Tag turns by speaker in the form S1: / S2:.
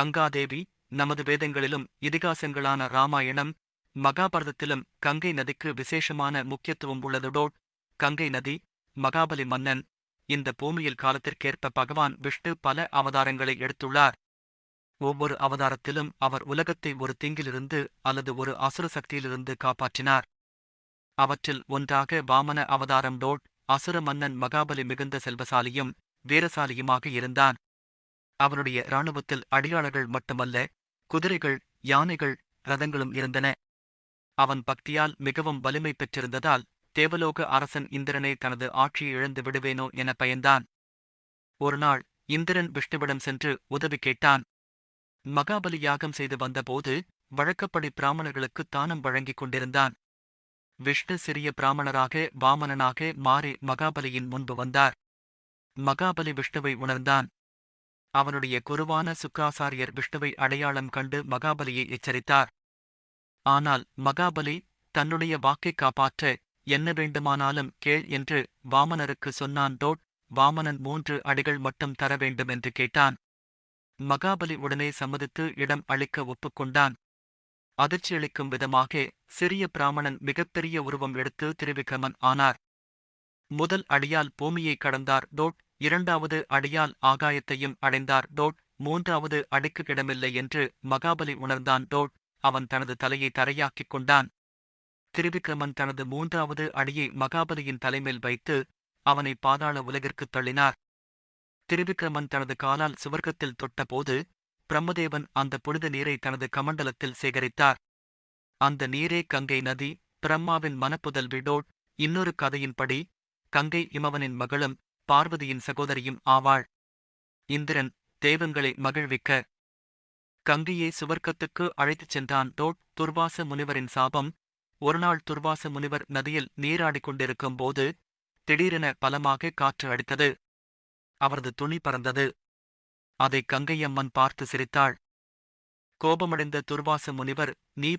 S1: கங்காதேவி. நமது வேதங்களிலும் இதிகாசங்களான இராமாயணம், மகாபாரதத்திலும் கங்கை நதிக்கு விசேஷமான முக்கியத்துவம் உள்ளதோடு, கங்கை நதி, மகாபலி மன்னன், இந்த பூமியில் காலத்திற்கேற்ப பகவான் விஷ்ணு பல அவதாரங்களை எடுத்துள்ளார். ஒவ்வொரு அவதாரத்திலும் அவர் உலகத்தை ஒரு தீங்கிலிருந்து அல்லது ஒரு அசுர சக்தியிலிருந்து காப்பாற்றினார். அவற்றில் ஒன்றாக வாமன அவதாரம் டோட் அசுர மன்னன் மகாபலி மிகுந்த செல்வசாலியும் வீரசாலியுமாக இருந்தான். அவனுடைய இராணுவத்தில் அடியாளர்கள் மட்டுமல்ல, குதிரைகள், யானைகள், ரதங்களும் இருந்தன. அவன் பக்தியால் மிகவும் வலிமை பெற்றிருந்ததால் தேவலோக அரசன் இந்திரனை தனது ஆட்சியை இழந்து விடுவேனோ என பயந்தான். ஒருநாள் இந்திரன் விஷ்ணுவிடம் சென்று உதவி கேட்டான். மகாபலி யாகம் செய்து வந்தபோது வழக்கப்படி பிராமணர்களுக்கு தானம் வழங்கிக் கொண்டிருந்தான். விஷ்ணு சிறிய பிராமணராக வாமனனாக மாறி மகாபலியின் முன்பு வந்தார். மகாபலி விஷ்ணுவை உணர்ந்தான். அவனுடைய குருவான சுக்ராசாரியர் விஷ்ணுவை அடையாளம் கண்டு மகாபலியை எச்சரித்தார். ஆனால் மகாபலி தன்னுடைய வாக்கைக் காப்பாற்ற என்ன வேண்டுமானாலும் கேள் என்று வாமனருக்கு சொன்னான். டோட் வாமனன் 3 அடிகள் மட்டும் தர வேண்டும் என்று கேட்டான். மகாபலி உடனே சம்மதித்து இடம் அளிக்க ஒப்புக்கொண்டான். அதிர்ச்சியளிக்கும் விதமாக சிறிய பிராமணன் மிகப்பெரிய உருவம் எடுத்து திரிவிக்ரமன் ஆனார். முதல் அடியால் பூமியை கடந்தார். டோட் 2வது அடியால் ஆகாயத்தையும் அடைந்தார். டோட் 3வது அடிக்கு இடமில்லை என்று மகாபலி உணர்ந்தான். டோட் அவன் தனது தலையை தரையாக்கிக் கொண்டான். திரிவிக்ரமன் தனது 3வது அடியை மகாபலியின் தலைமேல் வைத்து அவனை பாதாள உலகிற்குத் தள்ளினார். திரிவிக்ரமன் தனது காலால் சுவர்க்கத்தில் தொட்டபோது பிரம்மதேவன் அந்த புனித நீரை தனது கமண்டலத்தில் சேகரித்தார். அந்த நீரே கங்கை நதி, பிரம்மாவின் மனப்புதல்வி. டோட் இன்னொரு கதையின்படி கங்கை இமவனின் மகளும் பார்வதியின் சகோதரியும் ஆவாள். இந்திரன் தேவங்களை மகிழ்விக்க கங்கையை சுவர்க்கத்துக்கு அழைத்துச் சென்றான். டோட் துர்வாச முனிவரின் சாபம். ஒருநாள் துர்வாச முனிவர் நதியில் நீராடிக் கொண்டிருக்கும் போது திடீரென பலமாக காற்று அடித்தது. அவரது துணி பறந்தது. அதை கங்கையம்மன் பார்த்து சிரித்தாள். கோபமடைந்த துர்வாச முனிவர், நீ